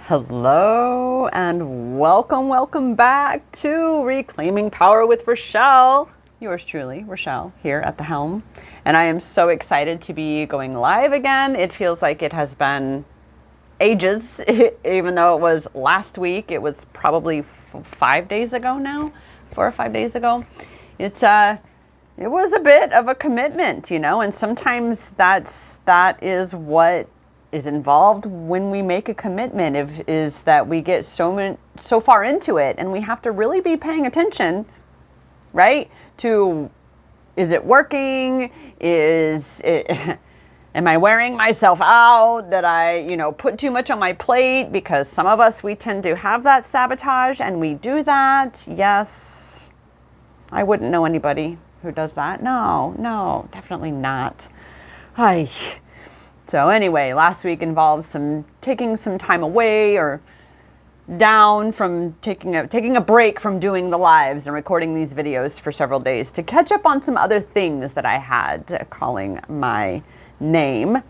Hello and welcome back to Reclaiming Power with Rachelle. Yours truly, Rachelle, here at the helm. And I am so excited to be going live again. It feels like it has been ages, even though it was last week. It was probably 5 days ago now, 4 or 5 days ago. It was a bit of a commitment, and sometimes that is what is involved when we make a commitment, is that we get so far into it, and we have to really be paying attention, right? To, is it working? Am I wearing myself out? That I, put too much on my plate? Because some of us, we tend to have that sabotage, and we do that. Yes, I wouldn't know anybody who does that. No, definitely not. Hi. So anyway, last week involved taking some time away or down from taking a break from doing the lives and recording these videos for several days to catch up on some other things that I had calling my name.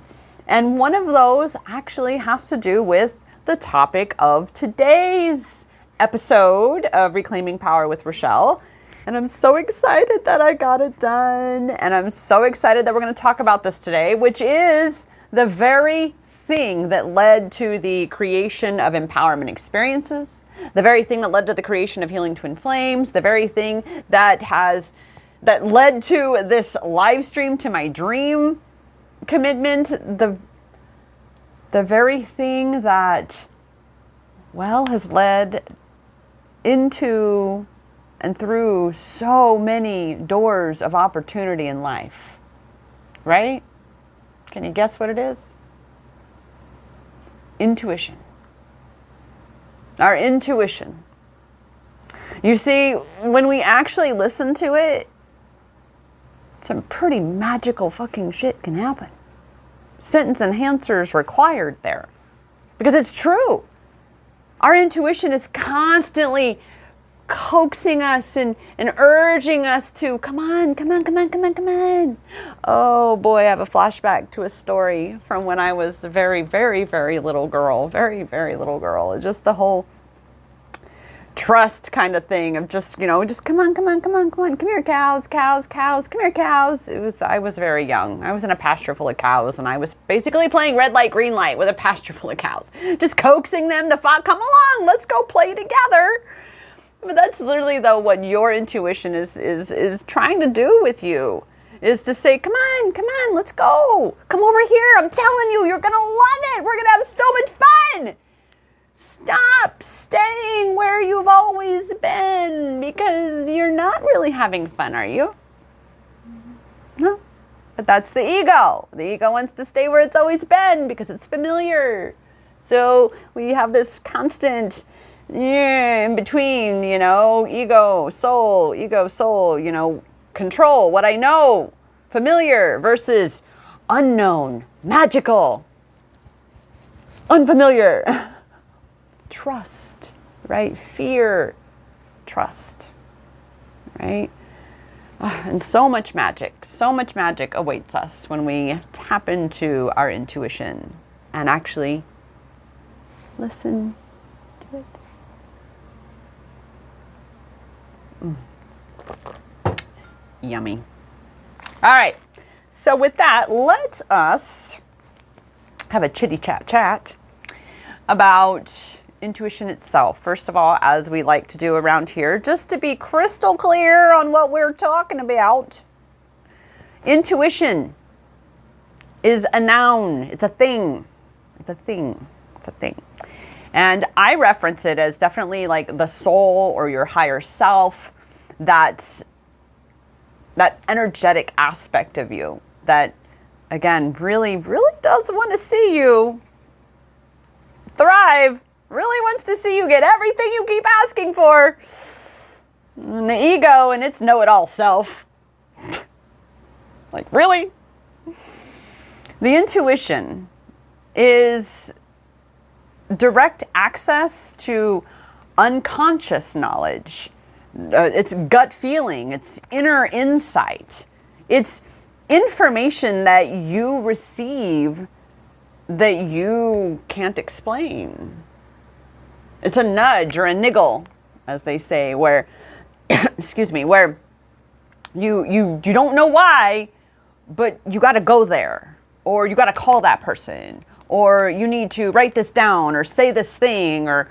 And one of those actually has to do with the topic of today's episode of Reclaiming Power with Rachelle. And I'm so excited that I got it done. And I'm so excited that we're going to talk about this today, which is the very thing that led to the creation of empowerment experiences, the very thing that led to the creation of Healing Twin Flames, the very thing that led to this live stream, to my dream commitment, the very thing that, has led into and through so many doors of opportunity in life, right? Can you guess what it is? Intuition. Our intuition. You see, when we actually listen to it, some pretty magical fucking shit can happen. Sentence enhancers required there. Because it's true. Our intuition is constantly coaxing us and urging us to come on. Oh boy, I have a flashback to a story from when I was a very, very, very little girl. Very, very little girl. Just the whole trust kind of thing of just come on. Come here, cows. Come here, cows. I was very young. I was in a pasture full of cows, and I was basically playing red light, green light with a pasture full of cows. Just coaxing them to come along, let's go play together. But that's literally, though, what your intuition is trying to do with you, is to say, come on, let's go. Come over here. I'm telling you, you're going to love it. We're going to have so much fun. Stop staying where you've always been, because you're not really having fun, are you? No. But that's the ego. The ego wants to stay where it's always been because it's familiar. So we have this constant in between, ego, soul, control, what I know, familiar versus unknown, magical, unfamiliar, trust, right? Fear, trust, right? And so much magic awaits us when we tap into our intuition and actually listen to it. Yummy. All right. So with that, let us have a chitty chat about intuition itself. First of all, as we like to do around here, just to be crystal clear on what we're talking about. Intuition is a noun. It's a thing. And I reference it as definitely like the soul or your higher self, that energetic aspect of you that, again, really, really does want to see you thrive, really wants to see you get everything you keep asking for. And the ego and its know-it-all self. Like, really? The intuition is direct access to unconscious knowledge. It's gut feeling, it's inner insight. It's information that you receive that you can't explain. It's a nudge or a niggle, as they say, where, excuse me, where you don't know why, but you got to go there, or you got to call that person, or you need to write this down or say this thing, or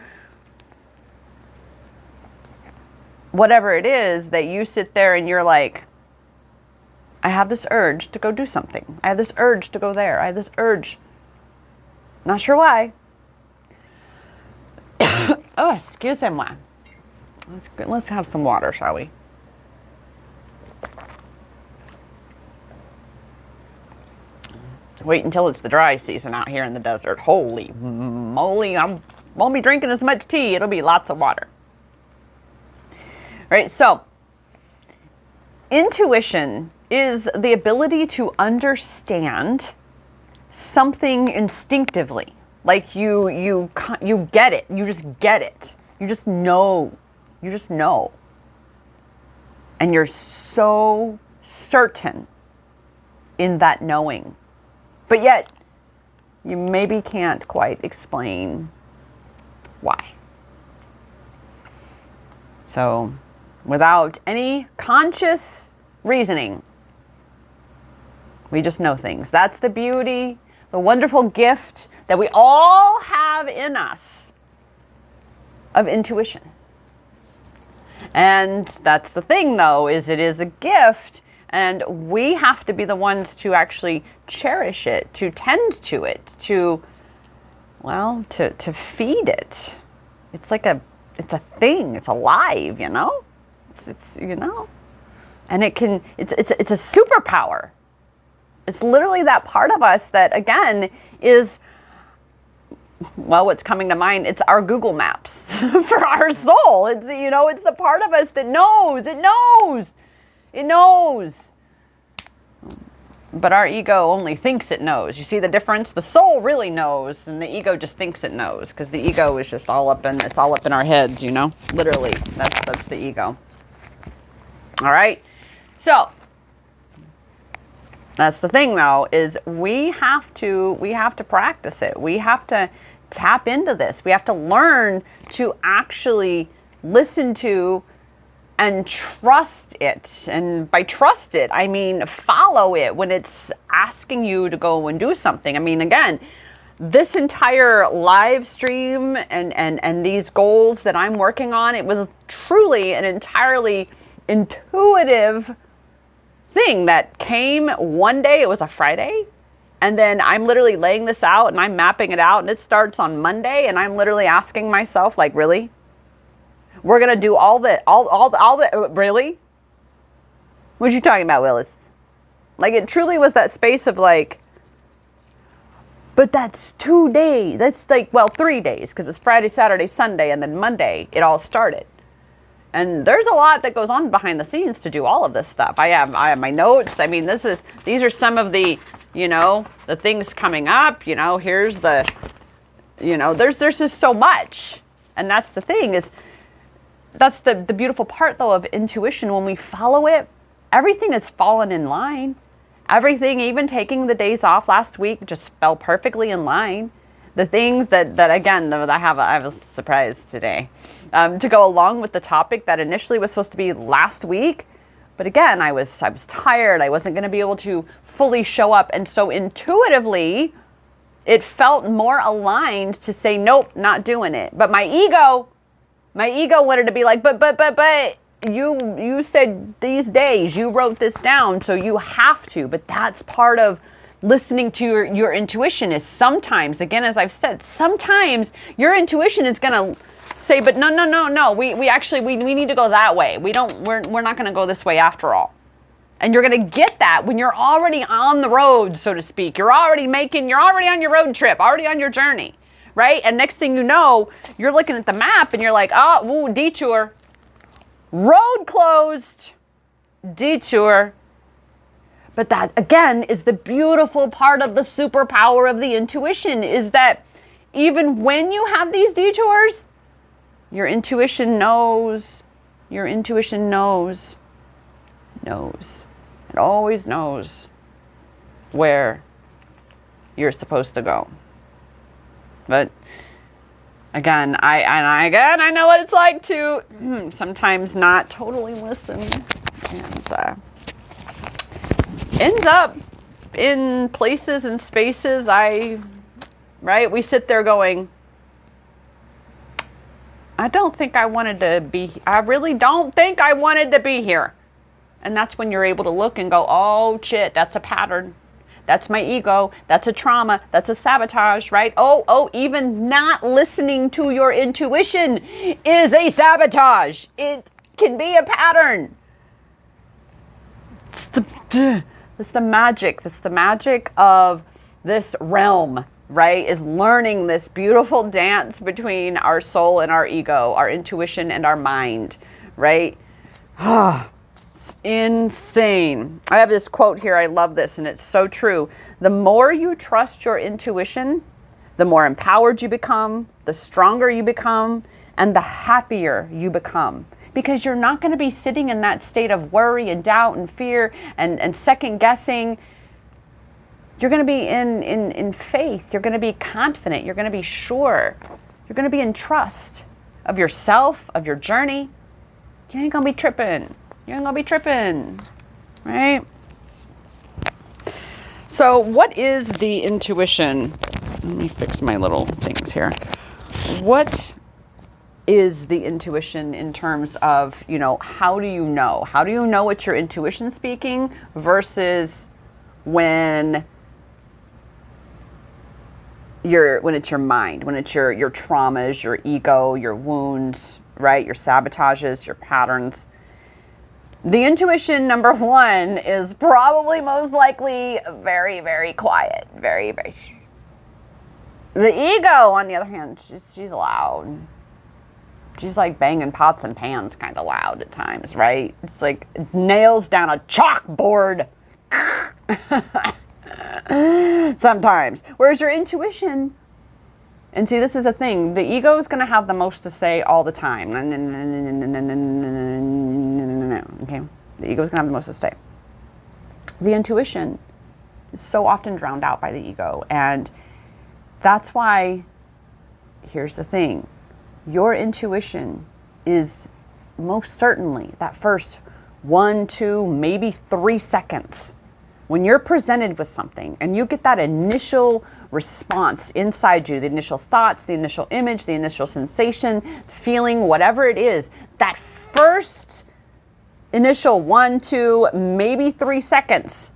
whatever it is that you sit there and you're like, I have this urge to go do something. I have this urge to go there. I have this urge. Not sure why. Oh, excusez-moi. Let's have some water, shall we? Wait until it's the dry season out here in the desert. Holy moly, I won't be drinking as much tea. It'll be lots of water. Right, so intuition is the ability to understand something instinctively. Like you get it. You just get it. You just know. You just know. And you're so certain in that knowing. But yet, you maybe can't quite explain why. So, without any conscious reasoning, we just know things. That's the beauty, the wonderful gift that we all have in us of intuition. And that's the thing, though, is it is a gift, and we have to be the ones to actually cherish it, to tend to it, to feed it. It's like it's a thing. It's alive, you know? It's you know? And it's a superpower. It's literally that part of us that, again, is, well, what's coming to mind, it's our Google Maps for our soul. It's, you know, it's the part of us that knows. It knows. It knows. But our ego only thinks it knows. You see the difference? The soul really knows, and the ego just thinks it knows, because the ego is just all up in our heads, you know? Literally, that's the ego. All right? So, that's the thing, though, is we have to practice it. We have to tap into this. We have to learn to actually listen to and trust it. And by trust it, I mean follow it when it's asking you to go and do something. I mean, again, this entire live stream and these goals that I'm working on, it was truly an entirely intuitive thing that came one day. It was a Friday. And then I'm literally laying this out and I'm mapping it out, and it starts on Monday, and I'm literally asking myself, like, really? We're going to do all the, really? What you talking about, Willis? Like, it truly was that space of like, but that's 2 days. That's like, well, 3 days, because it's Friday, Saturday, Sunday, and then Monday, it all started. And there's a lot that goes on behind the scenes to do all of this stuff. I have my notes. I mean, these are some of the, you know, the things coming up, you know, here's the, you know, there's just so much. And that's the thing, is that's the beautiful part, though, of intuition. When we follow it, everything has fallen in line. Everything, even taking the days off last week, just fell perfectly in line. The things that again, I have a surprise today to go along with the topic that initially was supposed to be last week. But again, I was tired. I wasn't going to be able to fully show up. And so intuitively, it felt more aligned to say, nope, not doing it. But my ego wanted to be like, but you said these days, you wrote this down, so you have to. But that's part of listening to your intuition, is sometimes, again, as I've said, sometimes your intuition is going to say, but no, we actually need to go that way. We're not going to go this way after all. And you're going to get that when you're already on the road, so to speak. You're already on your road trip, already on your journey, right? And next thing you know, you're looking at the map and you're like, oh, detour. Road closed. Detour. But that, again, is the beautiful part of the superpower of the intuition, is that even when you have these detours, your intuition knows. Your intuition knows. It always knows where you're supposed to go. But Again, I know what it's like to sometimes not totally listen and end up in places and spaces we sit there going, I really don't think I wanted to be here. And that's when you're able to look and go, oh shit, that's a pattern. That's my ego. That's a trauma. That's a sabotage, right? Oh, even not listening to your intuition is a sabotage. It can be a pattern. It's the magic. That's the magic of this realm, right? Is learning this beautiful dance between our soul and our ego, our intuition and our mind, right? It's insane. I have this quote here. I love this, and it's so true. The more you trust your intuition, the more empowered you become, the stronger you become, and the happier you become. Because you're not going to be sitting in that state of worry and doubt and fear and second guessing. You're going to be in faith. You're going to be confident. You're going to be sure. You're going to be in trust of yourself, of your journey. You ain't going to be tripping. You ain't going to be tripping, right? So what is the intuition? Let me fix my little things here. What is the intuition in terms of, how do you know? How do you know it's your intuition speaking versus when it's your mind, when it's your traumas, your ego, your wounds, right? Your sabotages, your patterns. The intuition, number one, is probably most likely very, very quiet. Very, very. The ego, on the other hand, she's loud. She's like banging pots and pans kind of loud at times, right? It's like nails down a chalkboard. Sometimes. Whereas your intuition, and see, this is a thing, the ego is going to have the most to say all the time. Okay? The ego is going to have the most to say. The intuition is so often drowned out by the ego. And that's why, here's the thing, your intuition is most certainly that first 1, 2, maybe 3 seconds. When you're presented with something and you get that initial response inside you, the initial thoughts, the initial image, the initial sensation, feeling, whatever it is, that first initial 1, 2, maybe 3 seconds,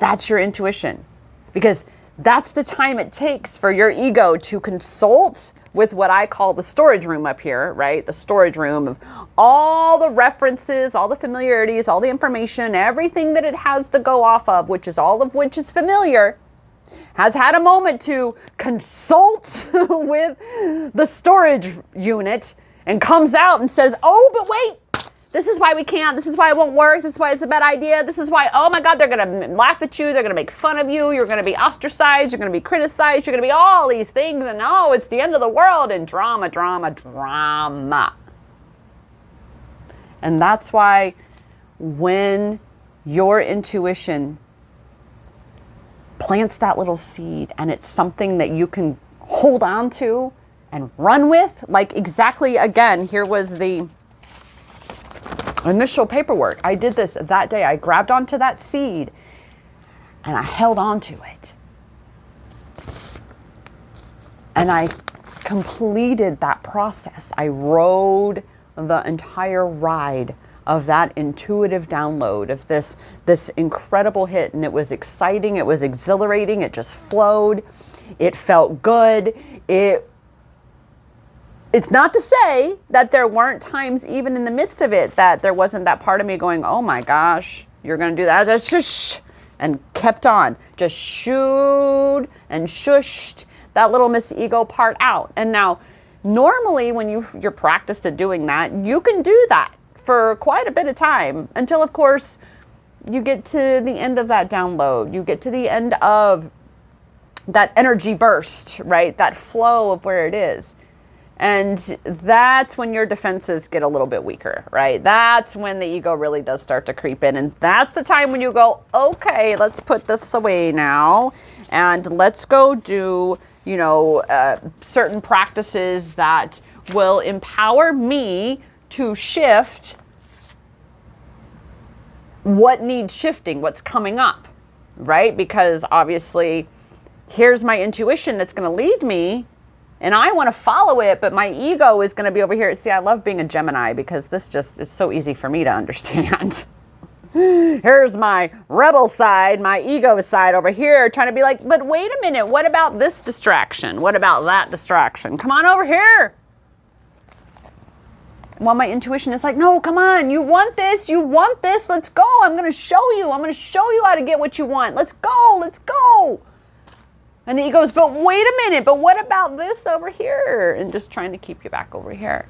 that's your intuition. Because that's the time it takes for your ego to consult with what I call the storage room up here, right? The storage room of all the references, all the familiarities, all the information, everything that it has to go off of, which is all of which is familiar, has had a moment to consult with the storage unit and comes out and says, oh, but wait, this is why we can't, this is why it won't work, this is why it's a bad idea, this is why, oh my God, they're gonna laugh at you, they're gonna make fun of you, you're gonna be ostracized, you're gonna be criticized, you're gonna be all these things, and oh, it's the end of the world, and drama, drama, drama. And that's why when your intuition plants that little seed and it's something that you can hold on to and run with, like exactly, again, here was the initial paperwork. I did this that day. I grabbed onto that seed and I held on to it. And I completed that process. I rode the entire ride of that intuitive download of this incredible hit. And it was exciting. It was exhilarating. It just flowed. It felt good. It's not to say that there weren't times, even in the midst of it, that there wasn't that part of me going, oh my gosh, you're going to do that. Just shush, and kept on. Just shooed and shushed that little Miss Ego part out. And now, normally when you're practiced at doing that, you can do that for quite a bit of time until, of course, you get to the end of that download. You get to the end of that energy burst, right? That flow of where it is. And that's when your defenses get a little bit weaker, right? That's when the ego really does start to creep in. And that's the time when you go, okay, let's put this away now. And let's go do certain practices that will empower me to shift what needs shifting, what's coming up, right? Because obviously, here's my intuition that's going to lead me, and I want to follow it, but my ego is going to be over here. See, I love being a Gemini because this just is so easy for me to understand. Here's my rebel side, my ego side over here trying to be like, but wait a minute, what about this distraction? What about that distraction? Come on over here. While my intuition is like, no, come on, you want this, let's go. I'm going to show you how to get what you want. Let's go. And the ego goes, but wait a minute, but what about this over here? And just trying to keep you back over here.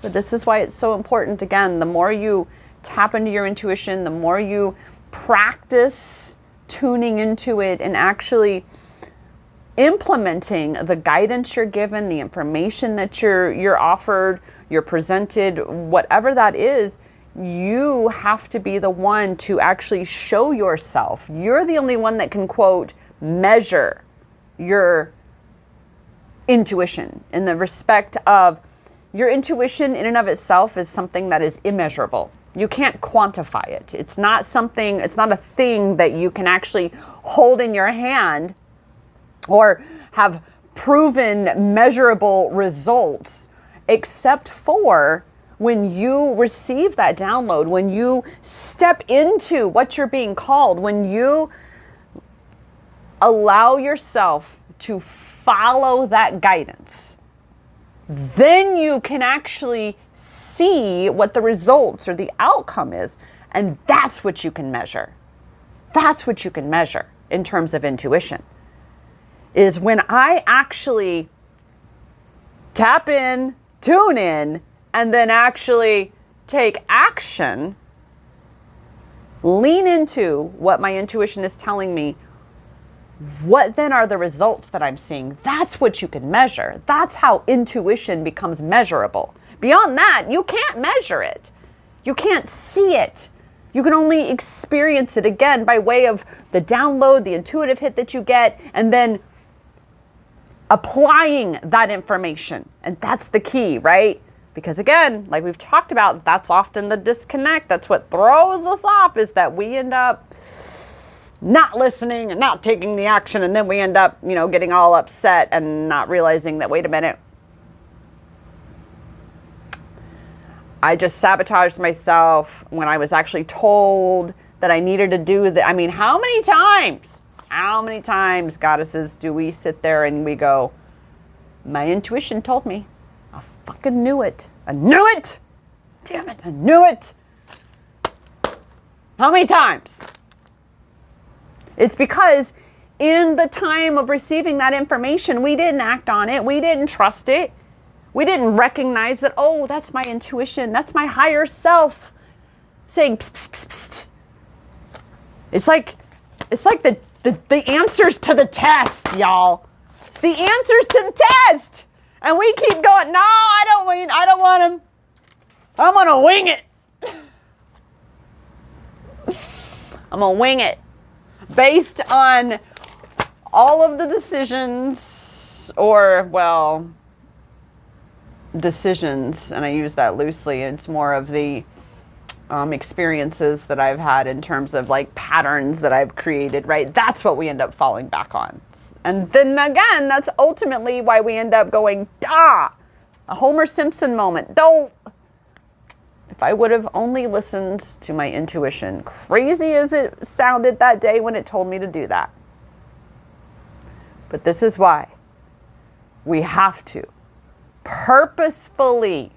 But this is why it's so important. Again, the more you tap into your intuition, the more you practice tuning into it and actually implementing the guidance you're given, the information that you're offered, you're presented, whatever that is, you have to be the one to actually show yourself. You're the only one that can, quote, measure your intuition in the respect of your intuition in and of itself is something that is immeasurable. You can't quantify it. It's not a thing that you can actually hold in your hand or have proven measurable results, except for when you receive that download, when you step into what you're being called, when you allow yourself to follow that guidance, then you can actually see what the results or the outcome is. And that's what you can measure. That's what you can measure in terms of intuition, is when I actually tap in, tune in, and then actually take action, lean into what my intuition is telling me. What then are the results that I'm seeing? That's what you can measure. That's how intuition becomes measurable. Beyond that, you can't measure it. You can't see it. You can only experience it, again, by way of the download, the intuitive hit that you get, and then applying that information. And that's the key, right? Because again, like we've talked about, that's often the disconnect. That's what throws us off, is that we end up not listening and not taking the action, and then we end up, getting all upset and not realizing that, wait a minute, I just sabotaged myself when I was actually told that I needed to do that. I mean, how many times, goddesses, do we sit there and we go, my intuition told me. I fucking knew it. I knew it. Damn it. I knew it. How many times? It's because in the time of receiving that information, we didn't act on it. We didn't trust it. We didn't recognize that, oh, that's my intuition. That's my higher self saying, psst, psst, psst, psst. It's like the answers to the test, y'all. The answers to the test. And we keep going, no, I don't want them. I'm going to wing it. I'm going to wing it. Based on all of the decisions, decisions, and I use that loosely. It's more of the experiences that I've had in terms of like patterns that I've created, right? That's what we end up falling back on. And then again, that's ultimately why we end up going, a Homer Simpson moment. If I would have only listened to my intuition, crazy as it sounded that day when it told me to do that. But this is why we have to purposefully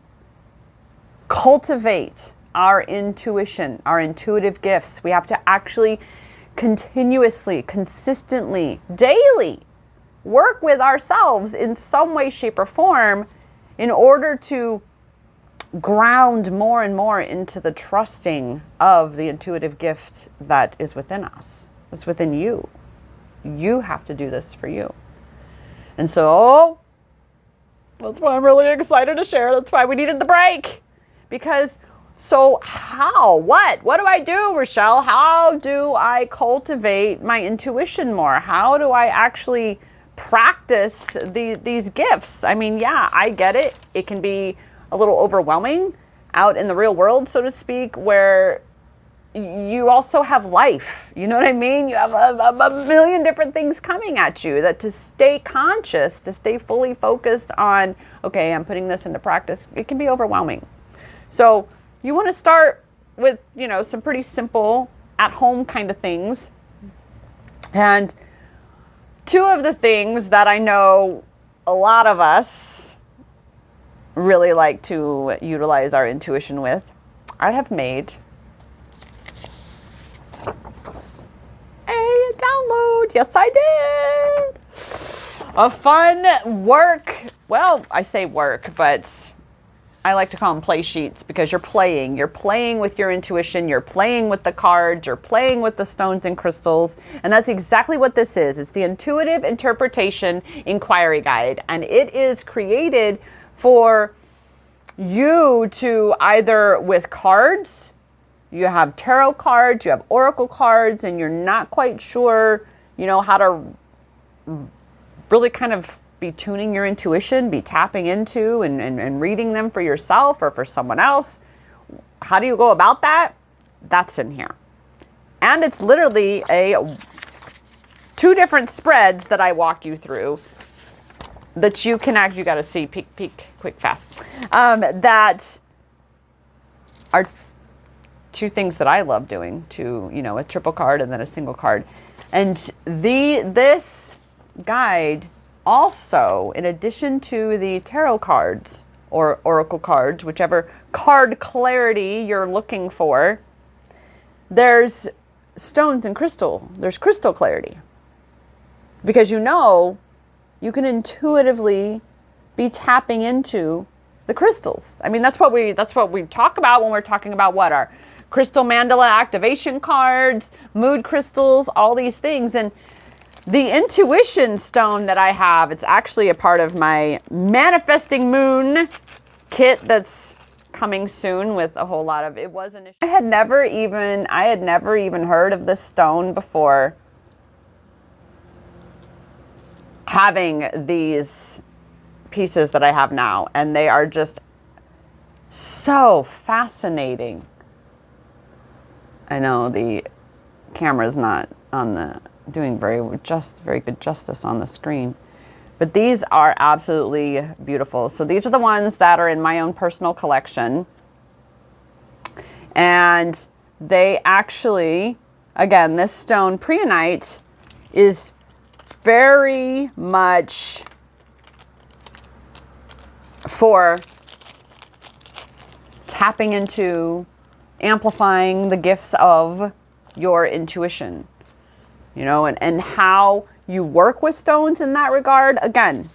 cultivate our intuition, our intuitive gifts. We have to actually continuously, consistently, daily work with ourselves in some way, shape, or form in order to ground more and more into the trusting of the intuitive gift that is within us. It's within you. You have to do this for you. And so that's why I'm really excited to share. That's why we needed the break. Because so how? What do I do, Rachelle? How do I cultivate my intuition more? How do I actually practice these gifts. I mean, yeah, I get it. It can be a little overwhelming out in the real world, so to speak, where you also have life. You know what I mean? You have a million different things coming at you, that to stay conscious, to stay fully focused on, okay, I'm putting this into practice, it can be overwhelming. So you want to start with, you know, some pretty simple at-home kind of things. And two of the things that I know a lot of us really like to utilize our intuition with, I have made a download. Yes, I did. A fun work. Well, I say work, but I like to call them play sheets, because you're playing. You're playing with your intuition. You're playing with the cards. You're playing with the stones and crystals. And that's exactly what this is. It's the Intuitive Interpretation Inquiry Guide. And it is created for you to either with cards, you have tarot cards, you have oracle cards, and you're not quite sure, you know, how to really kind of be tuning your intuition, be tapping into and reading them for yourself or for someone else. How do you go about that? That's in here. And it's literally two different spreads that I walk you through that you can actually, you got to see, peek, quick, fast, that are two things that I love doing, to, you know, a triple card and then a single card. And this guide also, in addition to the tarot cards or oracle cards, whichever card clarity you're looking for, there's stones and crystal. There's crystal clarity. Because you know, you can intuitively be tapping into the crystals. I mean, that's what we talk about when we're talking about what our crystal mandala activation cards, mood crystals, all these things. And the intuition stone that I have, it's actually a part of my manifesting moon kit that's coming soon with a whole lot of, it wasn't, I had never even heard of this stone before having these pieces that I have now, and they are just so fascinating. I know the camera's not on the doing very good justice on the screen, but these are absolutely beautiful. So these are the ones that are in my own personal collection, and they actually, again, this stone preonite is very much for tapping into, amplifying the gifts of your intuition, you know, and how you work with stones in that regard, again,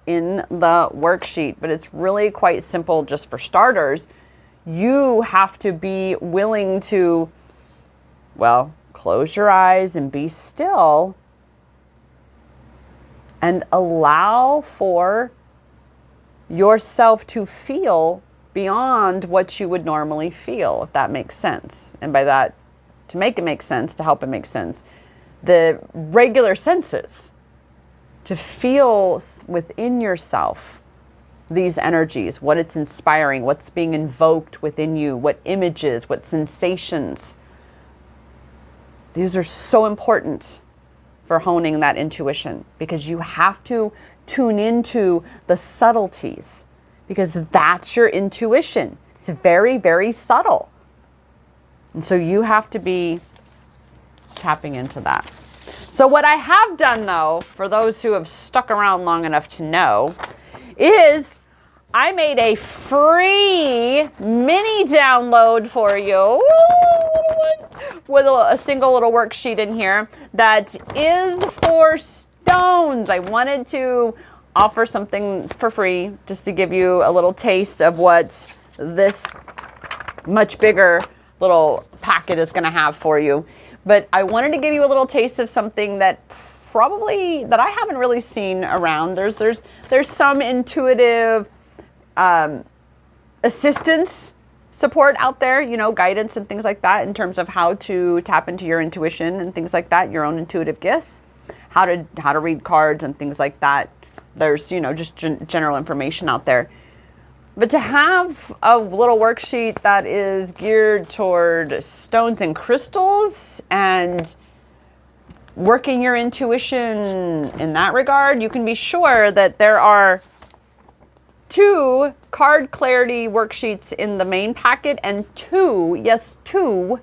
in the worksheet, but it's really quite simple. Just for starters, you have to be willing to, well, close your eyes and be still and allow for yourself to feel beyond what you would normally feel, if that makes sense. And by that, to make it make sense, to help it make sense, the regular senses, to feel within yourself these energies, what it's inspiring, what's being invoked within you, what images, what sensations. These are so important for honing that intuition, because you have to tune into the subtleties, because that's your intuition. It's very, very subtle. And so you have to be tapping into that. So what I have done, though, for those who have stuck around long enough to know, is I made a free mini download for you with a single little worksheet in here that is for stones. I wanted to offer something for free just to give you a little taste of what this much bigger little packet is going to have for you. But I wanted to give you a little taste of something that that I haven't really seen around. There's some intuitive assistance support out there, you know, guidance and things like that in terms of how to tap into your intuition and things like that, your own intuitive gifts. how to read cards and things like that. There's, you know, just general information out there. But to have a little worksheet that is geared toward stones and crystals and working your intuition in that regard, you can be sure that there are 2 card clarity worksheets in the main packet and 2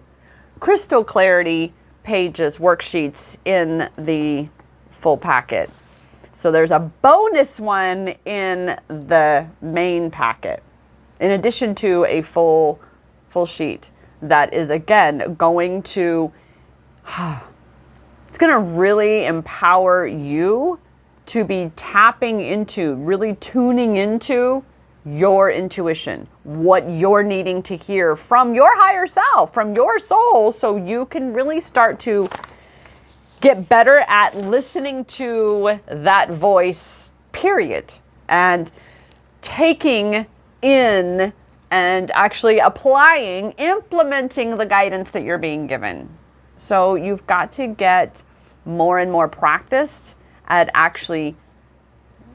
crystal clarity pages worksheets in the full packet. So there's a bonus one in the main packet, in addition to a full sheet that is, again, going to, it's going to really empower you to be tapping into, really tuning into your intuition, what you're needing to hear from your higher self, from your soul, so you can really start to get better at listening to that voice, period, and taking in and actually applying, implementing the guidance that you're being given. So you've got to get more and more practiced at actually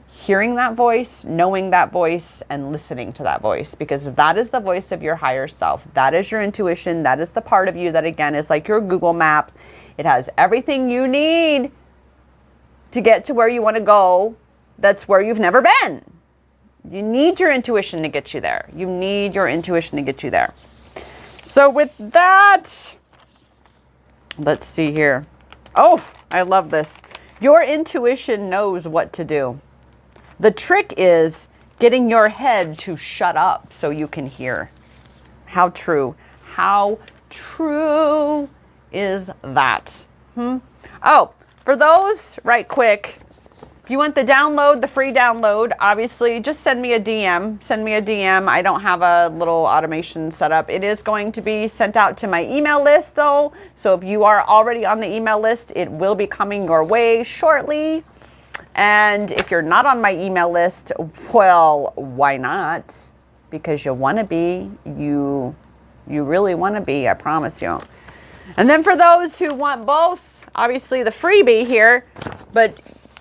hearing that voice, knowing that voice, and listening to that voice, because that is the voice of your higher self. That is your intuition. That is the part of you that, again, is like your Google Maps. It has everything you need to get to where you want to go. That's where you've never been. You need your intuition to get you there. You need your intuition to get you there. So with that, let's see here. Oh, I love this. Your intuition knows what to do. The trick is getting your head to shut up so you can hear. How true. How true is that? Oh, for those, right quick, if you want the download, the free download, obviously just send me a DM. Send me a DM. I don't have a little automation set up. It is going to be sent out to my email list though. So if you are already on the email list, it will be coming your way shortly. And if you're not on my email list, well, why not? Because you want to be. You really want to be, I promise you. And then for those who want both, obviously the freebie here, but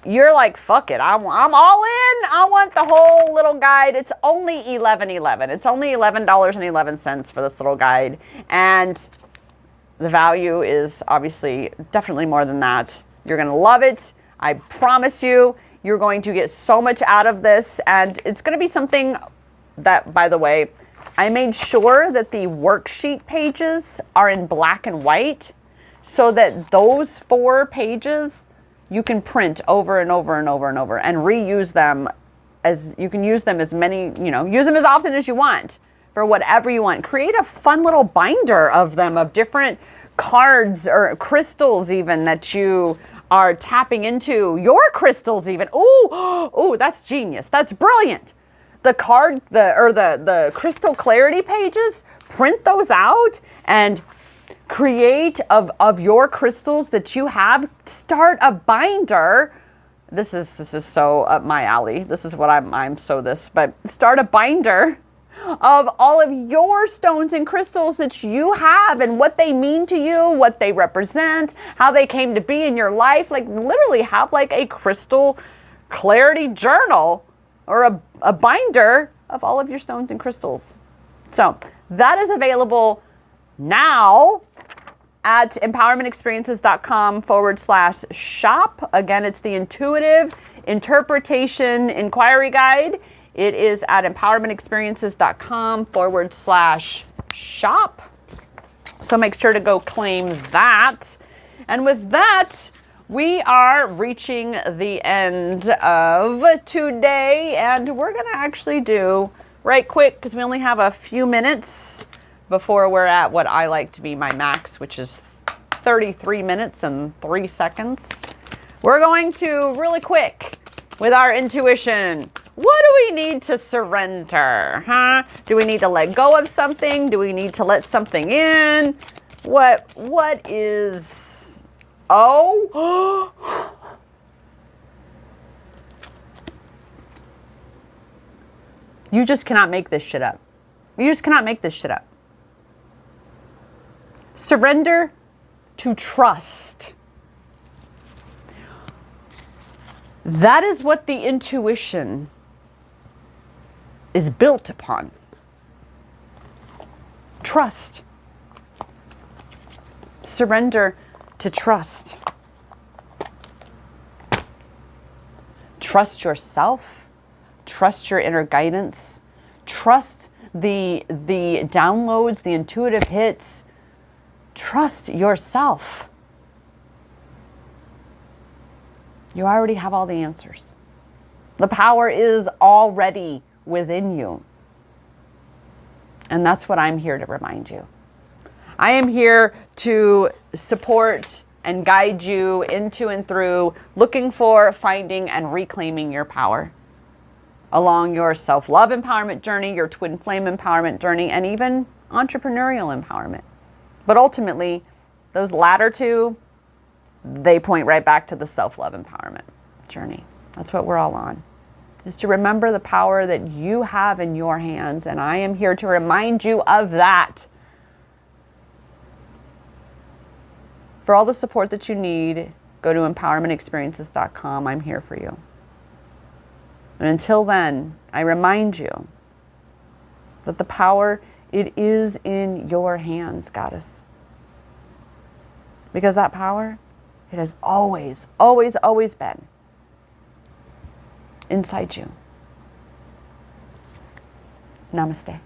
you're like, fuck it, I'm all in. I want the whole little guide. It's only $11.11. It's only $11.11 for this little guide. And the value is obviously definitely more than that. You're going to love it. I promise you, you're going to get so much out of this. And it's going to be something that, by the way, I made sure that the worksheet pages are in black and white so that those 4 pages you can print over and over and over and over and reuse them. As you can use them as many, use them as often as you want for whatever you want. Create a fun little binder of them, of different cards or crystals even that you are tapping into. Your crystals even. Ooh, that's genius. That's brilliant. The crystal clarity pages, print those out and create of your crystals that you have. Start a binder. This is so up my alley. This is what but start a binder of all of your stones and crystals that you have and what they mean to you, what they represent, how they came to be in your life. Like literally have like a crystal clarity journal or a binder of all of your stones and crystals. So that is available now at empowermentexperiences.com/shop. Again, it's the Intuitive Interpretation Inquiry Guide. It is at empowermentexperiences.com/shop. So make sure to go claim that. And with that, we are reaching the end of today, and we're going to actually do right quick, because we only have a few minutes before we're at what I like to be my max, which is 33 minutes and 3 seconds. We're going to really quick with our intuition. What do we need to surrender? Do we need to let go of something? Do we need to let something in? What is... Oh, you just cannot make this shit up. You just cannot make this shit up. Surrender to trust. That is what the intuition is built upon. Trust. Surrender to trust. Trust yourself. Trust your inner guidance. Trust the downloads, the intuitive hits. Trust yourself. You already have all the answers. The power is already within you. And that's what I'm here to remind you. I am here to support and guide you into and through looking for, finding, and reclaiming your power along your self-love empowerment journey, your twin flame empowerment journey, and even entrepreneurial empowerment. But ultimately, those latter two, they point right back to the self-love empowerment journey. That's what we're all on, is to remember the power that you have in your hands. And I am here to remind you of that. For all the support that you need, go to empowermentexperiences.com. I'm here for you. And until then, I remind you that the power, it is in your hands, goddess. Because that power, it has always, always, always been inside you. Namaste.